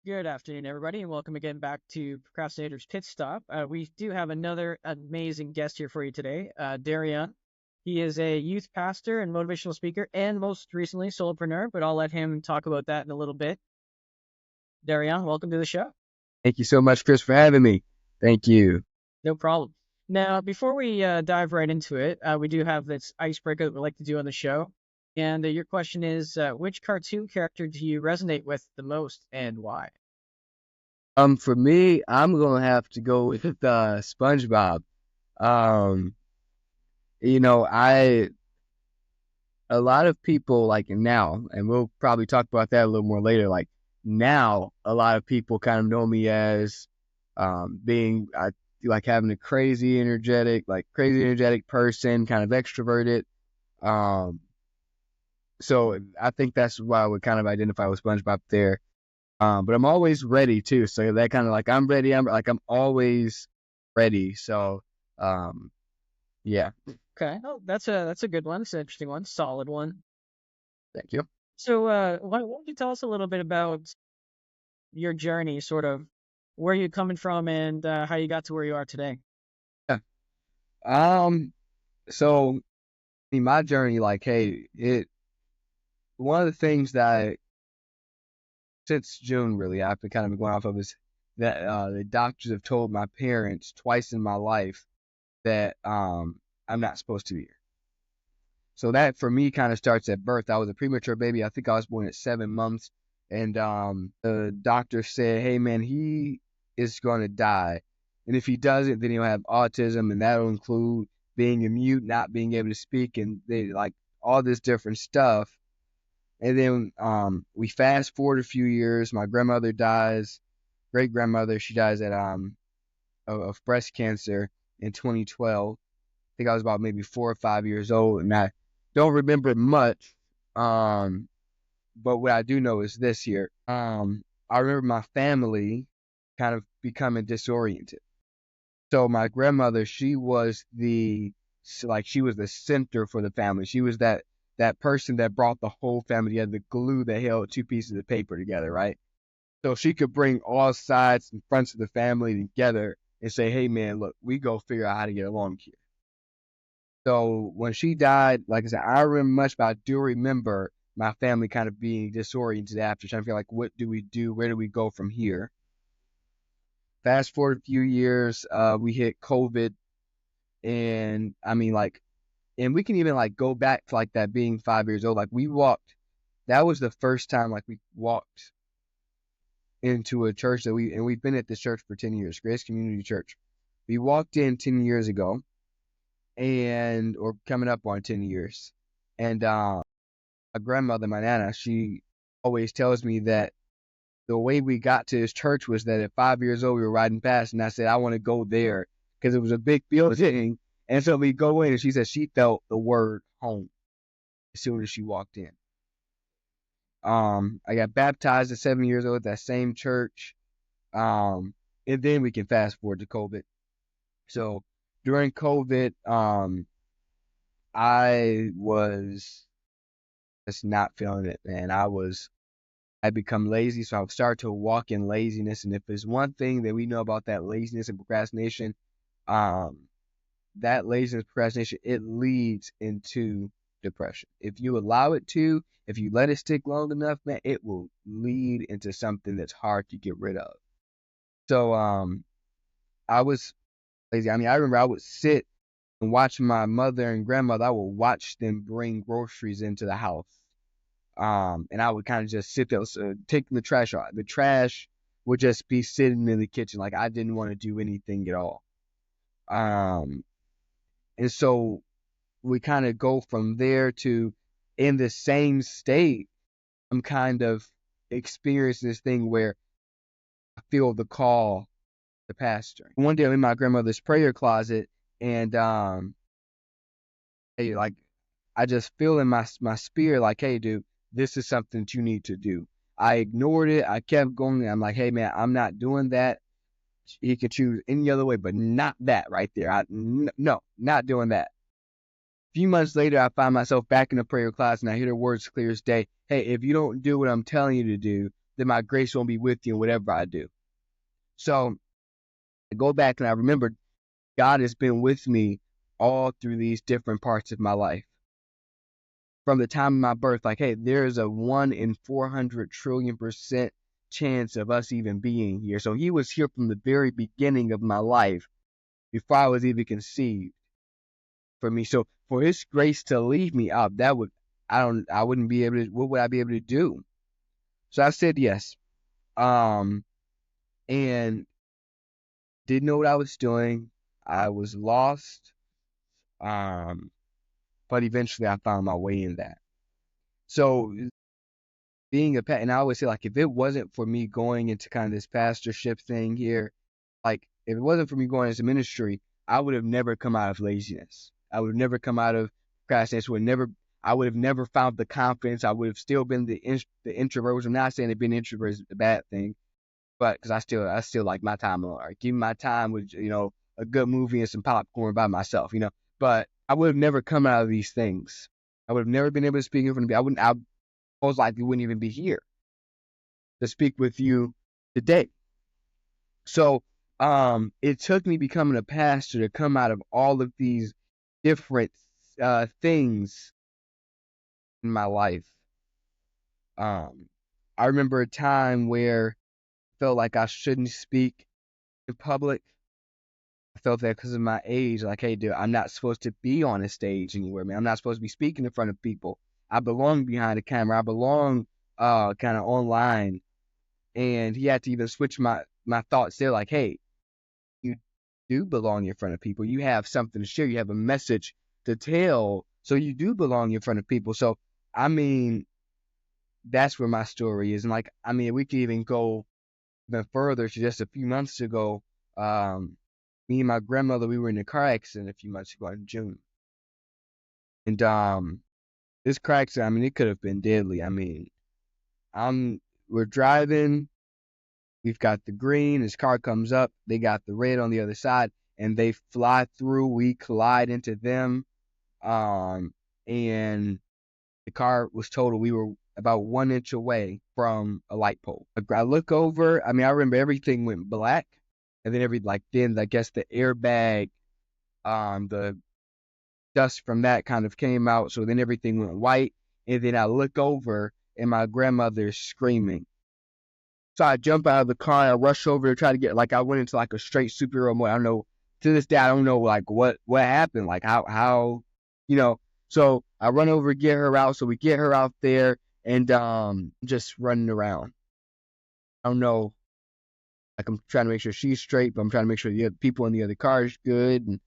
Good afternoon, everybody, and welcome again back to Procrastinator's Pitstop. We do have another amazing guest here for you today, Darrion. He is a youth pastor and motivational speaker, and most recently, solopreneur, but I'll let him talk about that in a little bit. Darrion, welcome to the show. Thank you so much, Chris, for having me. Thank you. No problem. Now, before we dive right into it, we do have this icebreaker that we like to do on the show. And your question is, which cartoon character do you resonate with the most and why? For me, I'm gonna have to go with SpongeBob. Um, a lot of people like now, and we'll probably talk about that a little more later. Like now, a lot of people kind of know me as being like having a crazy energetic person, kind of extroverted. Um, so I think that's why I would kind of identify with SpongeBob there. But I'm always ready too. So that kind of like I'm ready. I'm always ready. So yeah. Okay, oh, that's a good one. It's an interesting one, solid one. Thank you. So, why don't you tell us a little bit about your journey, sort of where you're coming from and how you got to where you are today? Yeah. So in my journey, like, hey, one of the things that since June really I've been kind of going off of is that the doctors have told my parents twice in my life that I'm not supposed to be here. So that for me kind of starts at birth. I was a premature baby. I think I was born at 7 months. And the doctor said, hey, man, he is going to die. And if he doesn't, then he'll have autism. And that'll include being a mute, not being able to speak, and like all this different stuff. And then we fast forward a few years. My grandmother dies, great grandmother. She dies of breast cancer in 2012. I think I was about maybe 4 or 5 years old, and I don't remember much. But what I do know is this here. I remember my family kind of becoming disoriented. So my grandmother, she was the center for the family. She was that person that brought the whole family together, the glue that held two pieces of paper together, right? So she could bring all sides and fronts of the family together and say, hey man, look, we go figure out how to get along here. So when she died, like I said, I remember much, but I do remember my family kind of being disoriented after, trying to feel like, what do we do? Where do we go from here? Fast forward a few years, we hit COVID, and I mean, like, and we can even like go back to like that being 5 years old. Like we walked, that was the first time like we walked into a church we've been at this church for 10 years, Grace Community Church. We walked in 10 years ago, or coming up on 10 years. And my grandmother, my nana, she always tells me that the way we got to this church was that at 5 years old, we were riding past, and I said, I want to go there because it was a big building. And so we go in, and she said she felt the word home as soon as she walked in. I got baptized at 7 years old at that same church. And then we can fast forward to COVID. So during COVID, I was just not feeling it, man. I become lazy, so I would start to walk in laziness. And if there's one thing that we know about that laziness and procrastination, that laziness procrastination, it leads into depression. If you allow it to, if you let it stick long enough, man, it will lead into something that's hard to get rid of. So I was lazy. I mean, I remember I would sit and watch my mother and grandmother. I would watch them bring groceries into the house. And I would kind of just sit there, taking the trash out. The trash would just be sitting in the kitchen, like I didn't want to do anything at all. Um, and so we kind of go from there to, in the same state, I'm kind of experiencing this thing where I feel the call, the pastor. One day I'm in my grandmother's prayer closet, and hey, like I just feel in my spirit, like, hey, dude, this is something that you need to do. I ignored it. I kept going. I'm like, hey, man, I'm not doing that. He could choose any other way, but not that right there. No, not doing that. A few months later, I find myself back in the prayer class, and I hear the words clear as day. Hey, if you don't do what I'm telling you to do, then my grace won't be with you in whatever I do. So I go back and I remember God has been with me all through these different parts of my life. From the time of my birth, like, hey, there's a 1 in 400 trillion% chance of us even being here. So he was here from the very beginning of my life before I was even conceived for me. So for his grace to leave me out, I wouldn't be able to, what would I be able to do? So I said yes. And didn't know what I was doing. I was lost. But eventually I found my way in that. So being and I always say, like, if it wasn't for me going into kind of this pastorship thing here, like, if it wasn't for me going into ministry, I would have never come out of laziness. I would have never come out of procrastination. I would have never found the confidence. I would have still been the introvert, which I'm not saying that being an introvert is a bad thing, but because I still like my time alone. Right? Give me my time with, a good movie and some popcorn by myself, But I would have never come out of these things. I would have never been able to speak in front of people. I most likely wouldn't even be here to speak with you today. So it took me becoming a pastor to come out of all of these different things in my life. I remember a time where I felt like I shouldn't speak in public. I felt that because of my age, like, hey, dude, I'm not supposed to be on a stage anywhere, man. I'm not supposed to be speaking in front of people. I belong behind the camera. I belong kind of online. And he had to even switch my thoughts there, like, hey, you do belong in front of people. You have something to share. You have a message to tell. So you do belong in front of people. So, I mean, that's where my story is. And like, I mean, we could even go even further to just a few months ago. Me and my grandmother, we were in a car accident a few months ago in June. And this car accident, I mean, it could have been deadly. I mean, we're driving, we've got the green, his car comes up, they got the red on the other side, and they fly through, we collide into them. And the car was totaled. We were about 1 inch away from a light pole. I look over, I mean, I remember everything went black. And then then I guess the airbag, the dust from that kind of came out. So then everything went white. And then I look over and my grandmother's screaming. So I jump out of the car, I rush over to try to get, like, I went into like a straight superhero mode. I don't know, to this day, I don't know, like, what happened, like, how, so I run over to get her out. So we get her out there and just running around. I don't know, like, I'm trying to make sure she's straight, but I'm trying to make sure the other people in the other car is good. And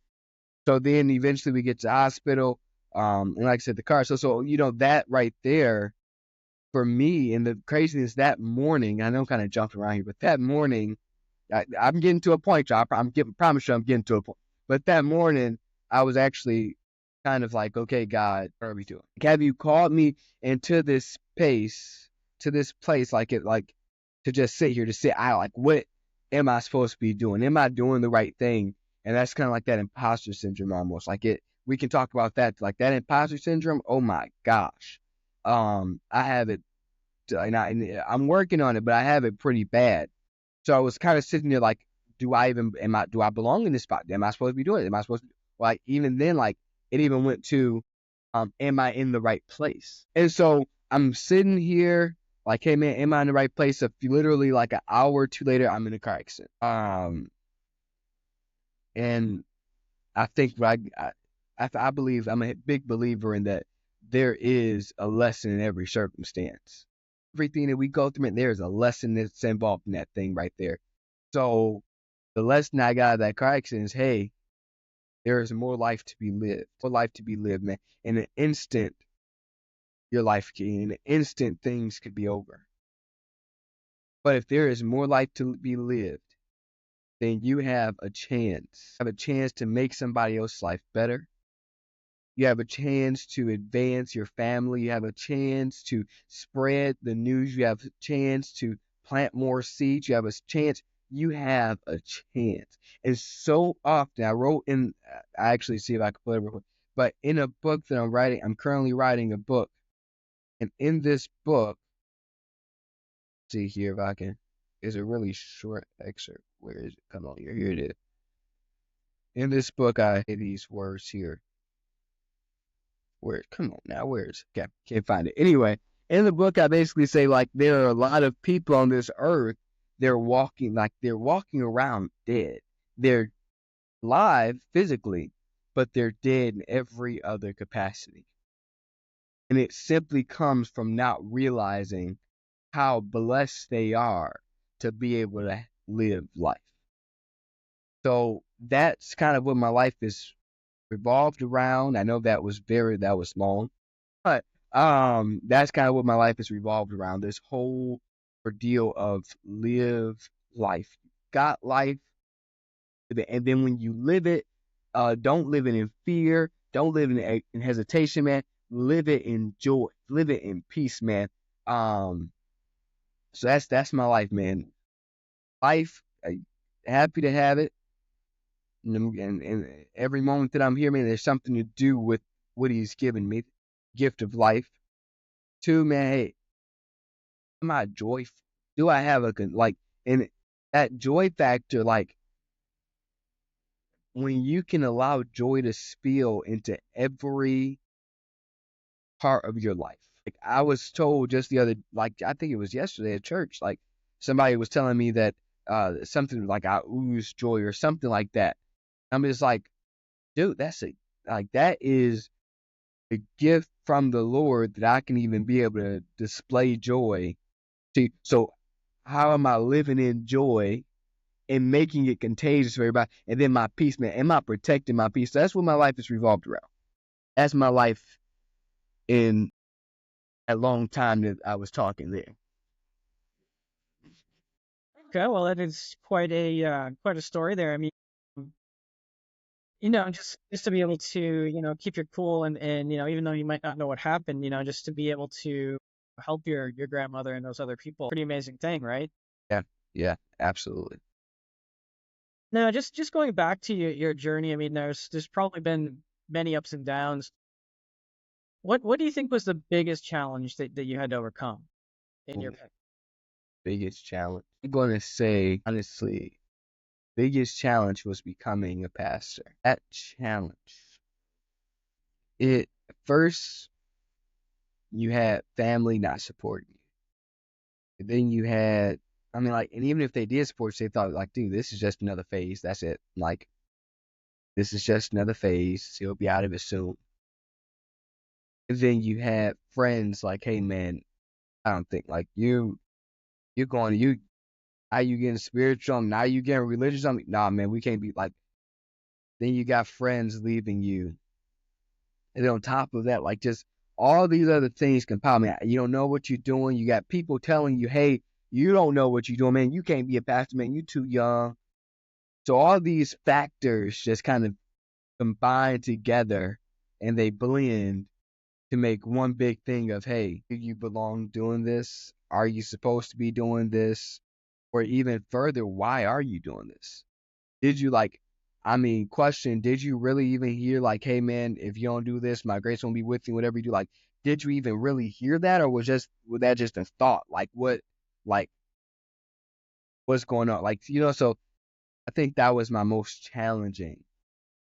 so then eventually we get to the hospital. And like I said, the car. So that right there for me, and the craziness that morning, I know I'm kind of jumping around here, but that morning, I'm getting to a point, John. Promise you I'm getting to a point. But that morning, I was actually kind of like, okay, God, what are we doing? Have you called me into this place, like to just sit here, to sit out? Like, what am I supposed to be doing? Am I doing the right thing? And that's kind of like that imposter syndrome almost. We can talk about that, like that imposter syndrome. Oh my gosh. I have it, and I'm working on it, but I have it pretty bad. So I was kind of sitting there like, do I belong in this spot? Am I supposed to be doing it? Am I supposed to, like, even then, like, it even went to, am I in the right place? And so I'm sitting here like, hey man, am I in the right place? If literally like an hour or two later, I'm in a car accident. And I think I believe, I'm a big believer in that there is a lesson in every circumstance. Everything that we go through, and there's a lesson that's involved in that thing right there. So the lesson I got out of that car accident is, hey, there is more life to be lived. More life to be lived, man. In an instant, in an instant, things could be over. But if there is more life to be lived, then you have a chance. You have a chance to make somebody else's life better. You have a chance to advance your family. You have a chance to spread the news. You have a chance to plant more seeds. You have a chance. You have a chance. And so often, I actually see if I can put it real quick, but in a book that I'm writing, I'm currently writing a book. And in this book, see here if I can. It's a really short excerpt. Where is it? Come on here. Here it is. In this book, I have these words here. Where? Come on now. Where is it? Okay, can't find it. Anyway, in the book, I basically say like there are a lot of people on this earth. They're walking around dead. They're alive physically, but they're dead in every other capacity. And it simply comes from not realizing how blessed they are to be able to live life. So that's kind of what my life is revolved around. I know that was long, but that's kind of what my life is revolved around. This whole ordeal of live life. Got life, and then when you live it, don't live it in fear. Don't live in hesitation, man. Live it in joy. Live it in peace, man. So that's my life, man. Life, happy to have it. And every moment that I'm here, man, there's something to do with what he's given me, gift of life. Two, man, hey, am I joyful? Do I have and that joy factor, like, when you can allow joy to spill into every part of your life. Like, I was told just I think it was yesterday at church, like, somebody was telling me that something like I ooze joy or something like that. I'm just like, dude, that is a gift from the Lord that I can even be able to display joy. See, so how am I living in joy and making it contagious for everybody? And then my peace, man, am I protecting my peace? So that's what my life is revolved around. That's my life in a long time that I was talking there. Okay, well, that is quite a story there. I mean, just to be able to, keep your cool and even though you might not know what happened, just to be able to help your grandmother and those other people, pretty amazing thing, right? Yeah, yeah, absolutely. Now, just going back to your journey, I mean, there's probably been many ups and downs. What do you think was the biggest challenge that you had to overcome in your path? Biggest challenge. I'm gonna say honestly, biggest challenge was becoming a pastor. That challenge. First you had family not supporting you. And then you had, I mean, like, and even if they did support you, they thought like, dude, this is just another phase. That's it. Like, this is just another phase. He'll be out of it soon. And then you had friends like, hey man, I don't think like you're going you now you getting spiritual, now you getting religious. I'm like, nah man, we can't be like. Then you got friends leaving you. And then on top of that, like, just all these other things compile. Man, you don't know what you're doing. You got people telling you, hey, you don't know what you're doing, man. You can't be a pastor, man. You're too young. So all these factors just kind of combine together and they blend to make one big thing of, hey, do you belong doing this? Are you supposed to be doing this? Or even further, why are you doing this? Did you question, did you really even hear like, hey man, if you don't do this, my grace won't be with you, whatever you do, like, did you even really hear that? Or was that just a thought? Like, what's going on? Like, so I think that was my most challenging.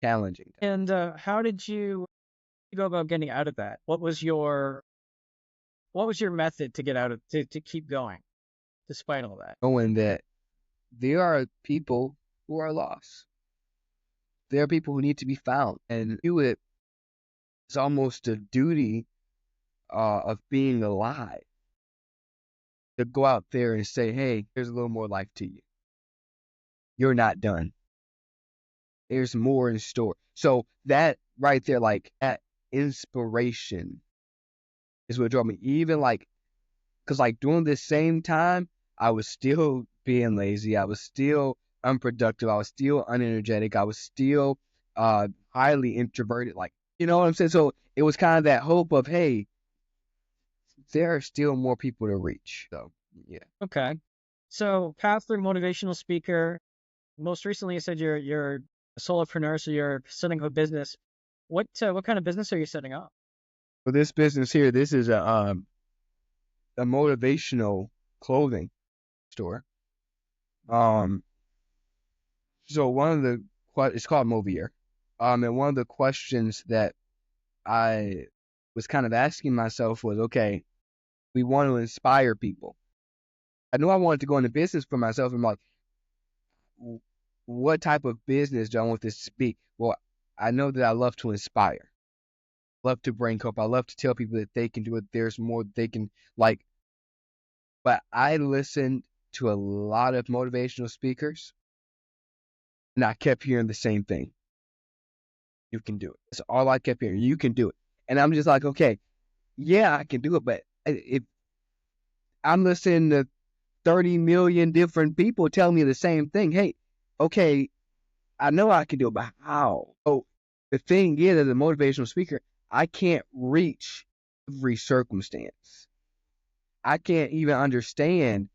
And how did you go about getting out of that? What was your method to get out of to keep going despite all that? Knowing that there are people who are lost. There are people who need to be found. And it's almost a duty of being alive to go out there and say, hey, there's a little more life to you. You're not done. There's more in store. So that right there, like, that inspiration is what drove me. Even like, because like during this same time, I was still being lazy. I was still unproductive. I was still unenergetic. I was still highly introverted. Like, you know what I'm saying? So it was kind of that hope of, hey, there are still more people to reach. So, yeah. Okay. So, pastor, motivational speaker. Most recently, you said you're a solopreneur, so you're setting up a business. What kind of business are you setting up? For this business here, this is a motivational clothing store. Um, so it's called Moviere. And one of the questions that I was kind of asking myself was, okay, we want to inspire people. I knew I wanted to go into business for myself. I'm like, what type of business do I want this to be? Well, I know that I love to inspire, love to bring hope. I love to tell people that they can do it. There's more they can like. But I listened to a lot of motivational speakers, and I kept hearing the same thing. You can do it. That's all I kept hearing. You can do it. And I'm just like, okay, yeah, I can do it. But if I'm listening to 30 million different people tell me the same thing, hey, okay, I know I can do it, but how? So the thing is, as a motivational speaker, I can't reach every circumstance. I can't even understand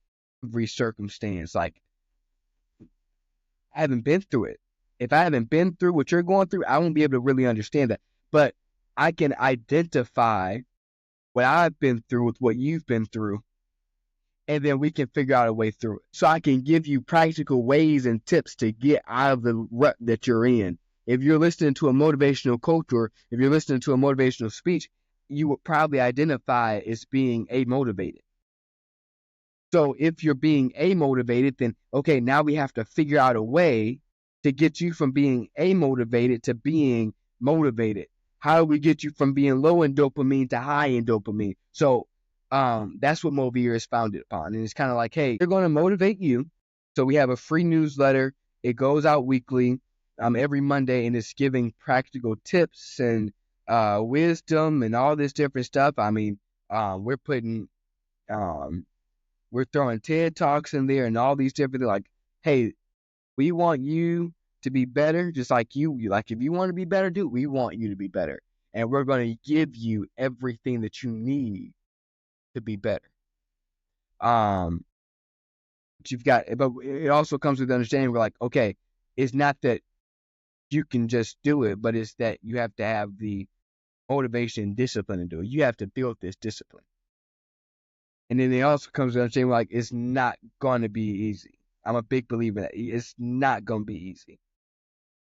every circumstance. Like, I haven't been through it. If I haven't been through what you're going through, I won't be able to really understand that. But I can identify what I've been through with what you've been through, and then we can figure out a way through it. So I can give you practical ways and tips to get out of the rut that you're in. If you're listening to a motivational coach or if you're listening to a motivational speech, you will probably identify as being amotivated. So if you're being amotivated, then okay, now we have to figure out a way to get you from being amotivated to being motivated. How do we get you from being low in dopamine to high in dopamine? So that's what Moviere is founded upon. And it's kind of like, hey, they're going to motivate you. So we have a free newsletter. It goes out weekly, every Monday, and it's giving practical tips and wisdom and all this different stuff. I mean, we're putting we're throwing TED Talks in there and all these different, like, hey, we want you to be better, just like you. Like, if you want to be better, dude, we want you to be better. And we're going to give you everything that you need to be better. But but it also comes with the understanding we're like, okay, it's not that you can just do it, but it's that you have to have the motivation and discipline to do it. You have to build this discipline. And then it also comes to understanding like it's not going to be easy. I'm a big believer that it's not going to be easy.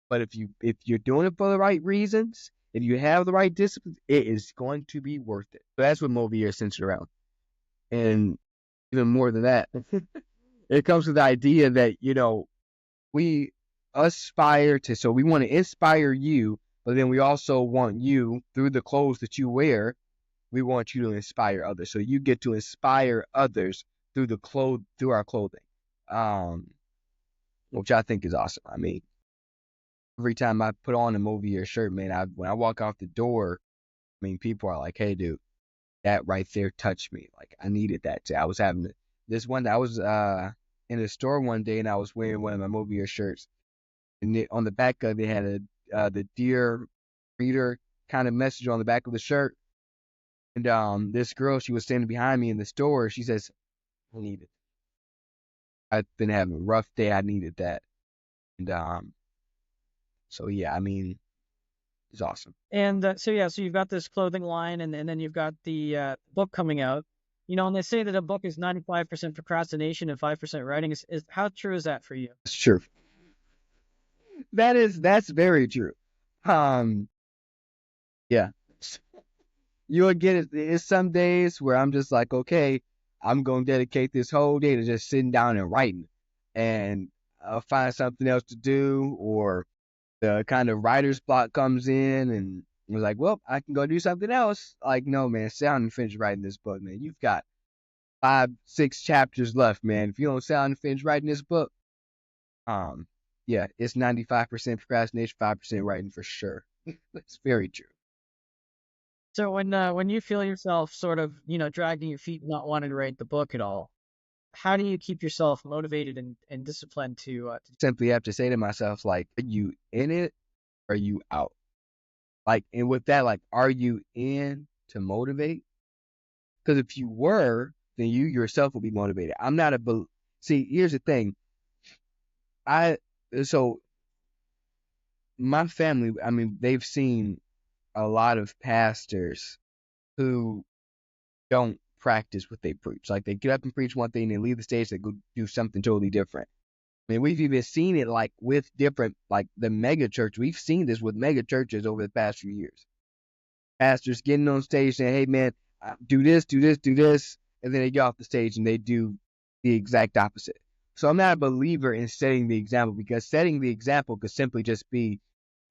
But if you're doing it for the right reasons, if you have the right discipline, it is going to be worth it. So that's what Moviere is centered around. And even more than that, it comes with the idea that, we aspire to, so we want to inspire you, but then we also want you, through the clothes that you wear, we want you to inspire others. So you get to inspire others through our clothing, which I think is awesome. I mean, every time I put on a Moviere shirt, man, when I walk out the door, I mean, people are like, "Hey, dude, that right there touched me. Like, I needed that today." I was having this one. I was in a store one day, and I was wearing one of my Moviere shirts, and on the back of it had the Dear Reader kind of message on the back of the shirt. And this girl, she was standing behind me in the store. She says, "I need it. I've been having a rough day. I needed that." And so yeah, I mean, it's awesome. And so you've got this clothing line, and then you've got the book coming out. And they say that a book is 95% procrastination and 5% writing. Is how true is that for you? That's true. That's very true. Um, yeah, you'll get it. It's some days where I'm just like, okay, I'm gonna dedicate this whole day to just sitting down and writing, and I'll find something else to do, or the kind of writer's block comes in, and I was like, well, I can go do something else. Like, no, man, sit down and finish writing this book, man. You've got 5, 6 chapters left, man. If you don't sit down and finish writing this book, yeah, it's 95% procrastination, 5% writing for sure. That's very true. So when you feel yourself sort of dragging your feet, not wanting to write the book at all, how do you keep yourself motivated and disciplined to Simply have to say to myself, like, are you in it? Or are you out? Like, and with that, like, are you in to motivate? Because if you were, then you yourself will be motivated. I'm not see, here's the thing. So my family, I mean, they've seen a lot of pastors who don't practice what they preach. Like they get up and preach one thing, they leave the stage, they go do something totally different. I mean, we've even seen it like with different, like the mega church. We've seen this with mega churches over the past few years. Pastors getting on stage saying, "Hey, man, do this, do this, do this," and then they get off the stage and they do the exact opposite. So I'm not a believer in setting the example, because setting the example could simply just be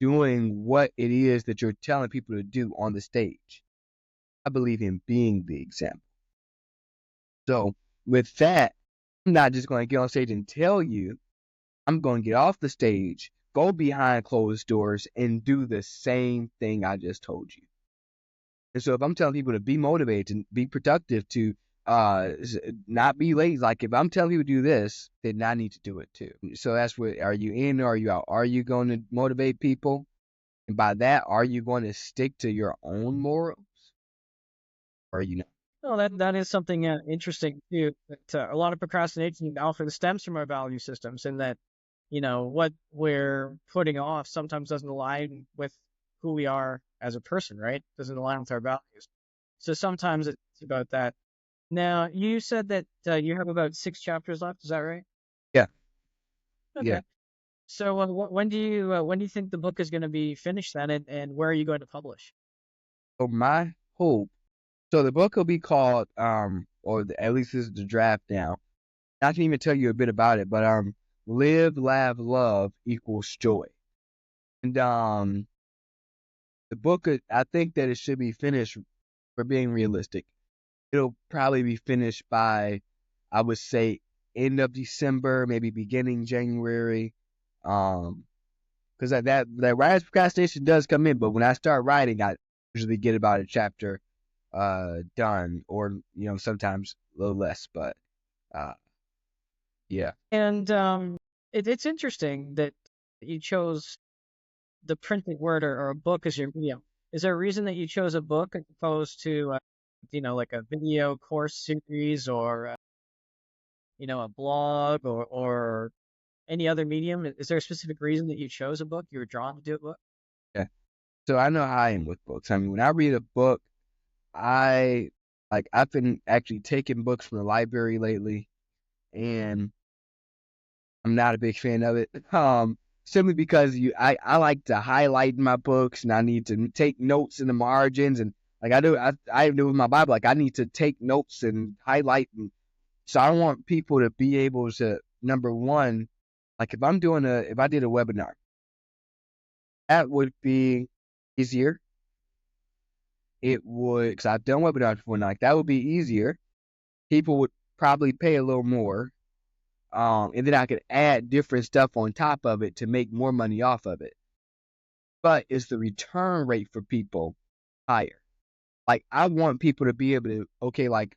doing what it is that you're telling people to do on the stage. I believe in being the example. So with that, I'm not just going to get on stage and tell you. I'm going to get off the stage, go behind closed doors, and do the same thing I just told you. And so if I'm telling people to be motivated, to be productive, to not be lazy, like if I'm telling people to do this, then I need to do it too. So that's what, are you in or are you out? Are you going to motivate people? And by that, are you going to stick to your own morals? Or are you not? No, that is something interesting too. That a lot of procrastination often stems from our value systems, and that what we're putting off sometimes doesn't align with who we are as a person, right? Doesn't align with our values. So sometimes it's about that. Now, you said that you have about 6 chapters left. Is that right? Yeah, yeah. Okay. So when do you think the book is going to be finished then, and where are you going to publish? So my hope, so the book will be called, at least this is the draft now. I can even tell you a bit about it, but live, laugh, love equals joy. And the book, I think that it should be finished, for being realistic. It'll probably be finished by, I would say, end of December, maybe beginning January. Because that writer's procrastination does come in, but when I start writing, I usually get about a chapter done, or sometimes a little less, but uh yeah. And it's interesting that you chose the printed word or a book as your medium. Is there a reason that you chose a book as opposed to, like a video course series or, a blog or any other medium? Is there a specific reason that you chose a book? You were drawn to do a book? Yeah. So I know how I am with books. I mean, when I read a book, I I've been actually taking books from the library lately, and I'm not a big fan of it. Simply because I like to highlight my books, and I need to take notes in the margins, and like I do with my Bible, like I need to take notes and highlight, and so I want people to be able to, number one, like if I did a webinar, that would be easier. It would, because I've done webinars before, and like that would be easier. People would probably pay a little more. And then I could add different stuff on top of it to make more money off of it. But is the return rate for people higher? Like I want people to be able to, okay, like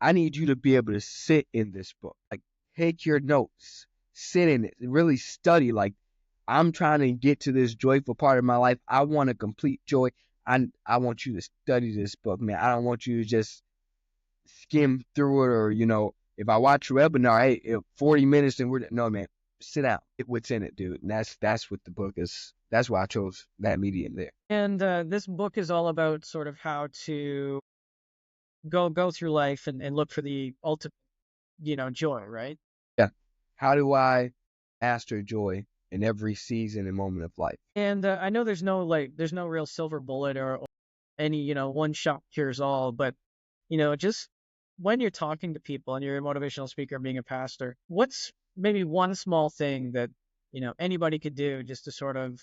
I need you to be able to sit in this book. Like take your notes, sit in it, really study. Like I'm trying to get to this joyful part of my life. I want a complete joy. I want you to study this book, man. I don't want you to just skim through it, or if I watch a webinar, hey, 40 minutes and no, man, sit down. What's in it, dude. And that's what the book is. That's why I chose that medium there. And this book is all about sort of how to go through life and look for the ultimate, joy, right? Yeah. How do I master joy in every season and moment of life? And I know there's no real silver bullet or any, one shot cures all, but just when you're talking to people and you're a motivational speaker and being a pastor, what's maybe one small thing that, anybody could do just to sort of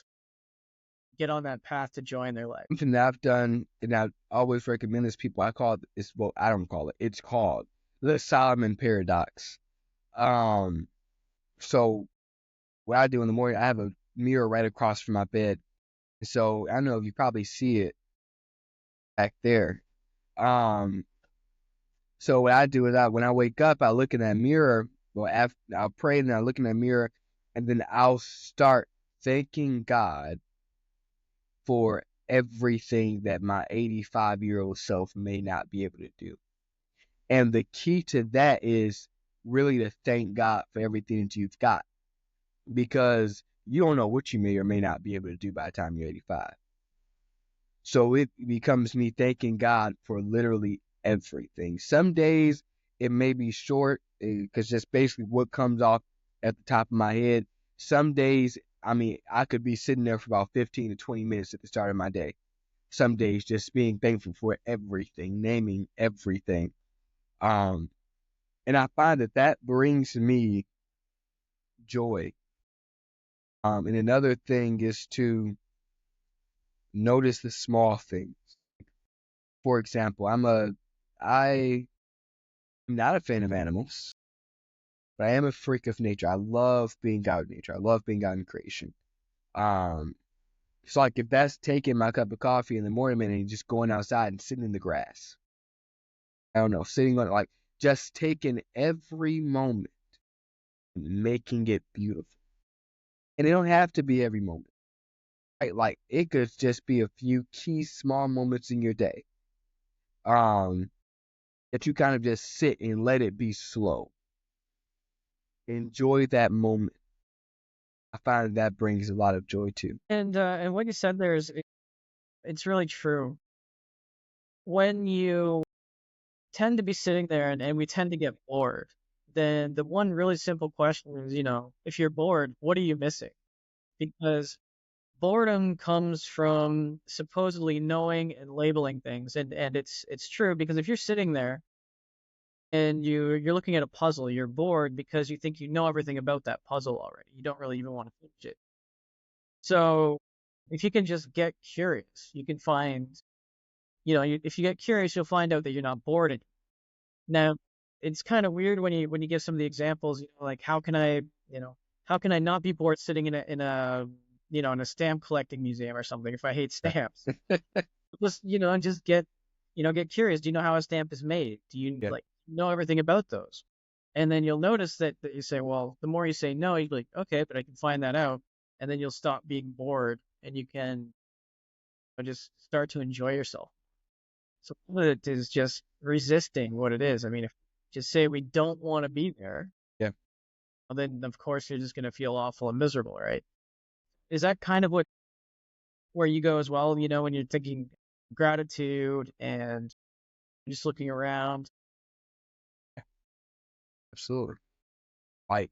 get on that path to joy in their life? Something that I've done, and I always recommend this people. I call it, I don't call it. It's called the Solomon Paradox. So what I do in the morning, I have a mirror right across from my bed. So I don't know if you probably see it back there. Um, so what I do is when I wake up, I look in that mirror. Well, I'll pray, and I look in that mirror, and then I'll start thanking God for everything that my 85-year-old self may not be able to do. And the key to that is really to thank God for everything that you've got, because you don't know what you may or may not be able to do by the time you're 85. So it becomes me thanking God for literally everything. Some days it may be short because just basically what comes off at the top of my head. Some days, I mean, I could be sitting there for about 15 to 20 minutes at the start of my day. Some days just being thankful for everything, naming everything. Um, and I find that that brings me joy. And another thing is to notice the small things. For example, I am not a fan of animals, but I am a freak of nature. I love being out in nature. I love being out in creation. Um, so like if that's taking my cup of coffee in the morning and just going outside and sitting in the grass. I don't know, sitting on it, like just taking every moment, and making it beautiful. And it don't have to be every moment, right? Like it could just be a few key small moments in your day. Um, that you kind of just sit and let it be slow. Enjoy that moment. I find that brings a lot of joy too. And what you said there is it's really true. When you tend to be sitting there and we tend to get bored, then the one really simple question is, if you're bored, what are you missing? Because boredom comes from supposedly knowing and labeling things, and it's true because if you're sitting there and you're looking at a puzzle, you're bored because you think you know everything about that puzzle already. You don't really even want to finish it. So if you can just get curious, you can find, if you get curious, you'll find out that you're not bored anymore. Now, it's kind of weird when you give some of the examples, like how can I not be bored sitting in a stamp collecting museum or something if I hate stamps? Just get curious. Do you know how a stamp is made? Do you Yeah, know everything about those? And then you'll notice that you say, well, the more you say no, you'll be like, okay, but I can find that out. And then you'll stop being bored and you can just start to enjoy yourself. So some of it is just resisting what it is. I mean, if just say we don't want to be there, yeah, well, then of course you're just going to feel awful and miserable, right? Is that kind of where you go as well, when you're thinking gratitude and just looking around? absolutely. Like,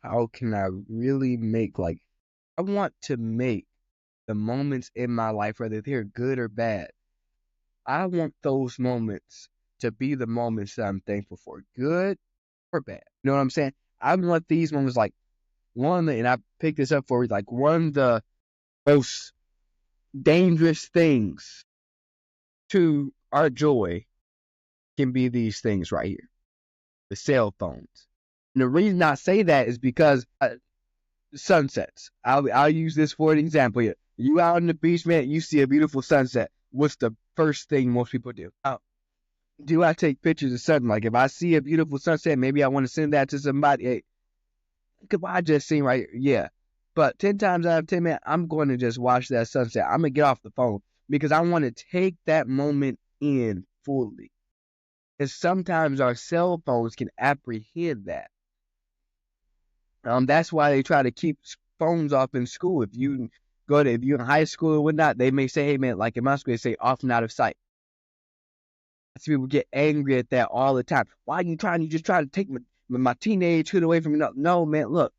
how can I really make I want to make the moments in my life, whether they're good or bad, I want those moments to be the moments that I'm thankful for, good or bad. You know what I'm saying? I want these moments like and I picked this up for like one of the most dangerous things to our joy can be these things right here, the cell phones. And the reason I say that is because sunsets. I'll use this for an example here. You out on the beach, man, you see a beautiful sunset. What's the first thing most people do? Do I take pictures of something? Like if I see a beautiful sunset, maybe I want to send that to somebody. Hey, look at what I just seen right here. Yeah. But 10 times out of 10, man, I'm going to just watch that sunset. I'm going to get off the phone because I want to take that moment in fully. And sometimes our cell phones can apprehend that. That's why they try to keep phones off in school. If you're in high school or whatnot, they may say, hey man, like in my school, they say off and out of sight. See people get angry at that all the time. Why are you just trying to take my teenagehood away from me? No, man, look,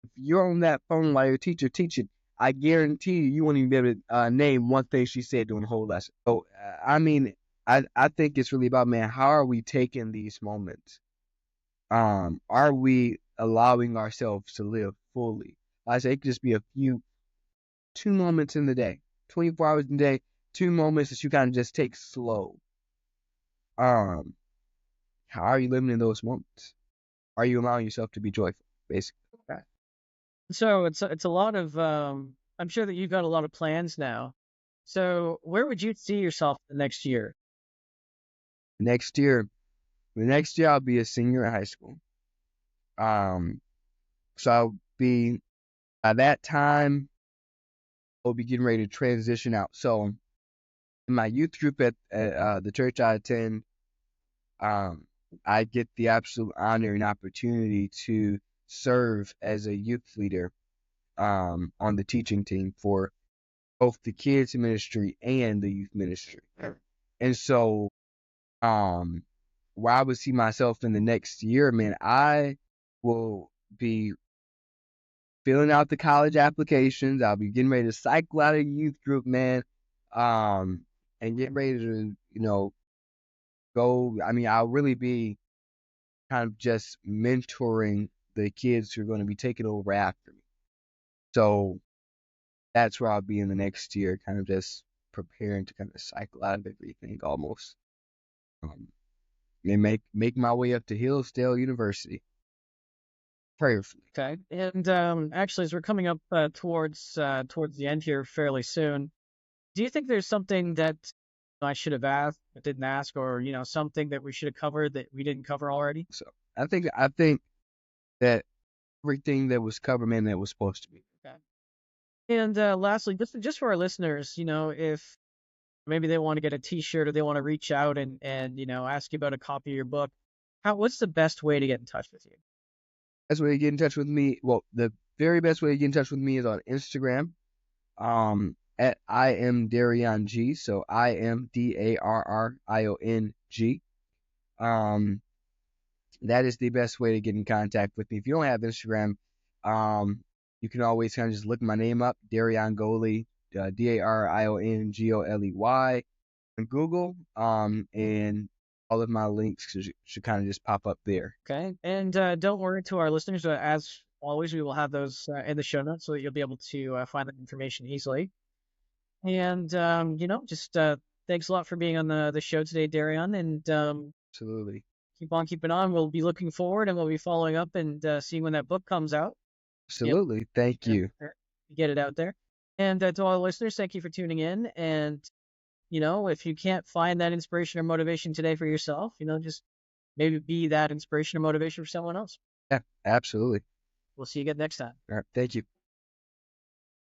if you're on that phone while your teacher teaching, I guarantee you won't even be able to name one thing she said during the whole lesson. So, I mean, I think it's really about, man, how are we taking these moments? Are we allowing ourselves to live fully? Like I say it could just be two moments in the day, 24 hours in the day, two moments that you kind of just take slow. Um, how are you living in those moments? Are you allowing yourself to be joyful, basically? Okay. So it's a lot of I'm sure that you've got a lot of plans now. So where would you see yourself the next year? Next year, the next year I'll be a senior in high school. Um, so I'll be by that time I'll be getting ready to transition out. So in my youth group at the church I attend, um, I get the absolute honor and opportunity to serve as a youth leader on the teaching team for both the kids ministry and the youth ministry. And so, where I would see myself in the next year, man, I will be filling out the college applications. I'll be getting ready to cycle out of the youth group, man, and get ready to, go. I mean, I'll really be kind of just mentoring the kids who are going to be taking over after me. So that's where I'll be in the next year, kind of just preparing to kind of cycle out of everything almost. Um, and make my way up to Hillsdale University, prayerfully. Okay. And actually, as we're coming up towards the end here fairly soon, do you think there's something that I should have asked but didn't ask, or something that we should have covered that we didn't cover already? So I think that everything that was covered, man, that was supposed to be. Okay. And lastly, just for our listeners, if maybe they want to get a T-shirt or they want to reach out and ask you about a copy of your book, what's the best way to get in touch with you? Best way to get in touch with me. Well, the very best way to get in touch with me is on Instagram. At I am Darrion G. So I am DARRIONG. That is the best way to get in contact with me. If you don't have Instagram, you can always kind of just look my name up, Darrion Goley, DARIONGOLEY, on Google. And all of my links should kind of just pop up there. Okay. And don't worry, to our listeners, as always, we will have those in the show notes so that you'll be able to find that information easily. And just thanks a lot for being on the show today, Darrion. And Absolutely. keep on keeping on. We'll be looking forward, and we'll be following up and seeing when that book comes out. Absolutely. Thank you. Get it out there. And to all the listeners, thank you for tuning in. And if you can't find that inspiration or motivation today for yourself, just maybe be that inspiration or motivation for someone else. Yeah, absolutely. We'll see you again next time. All right. Thank you.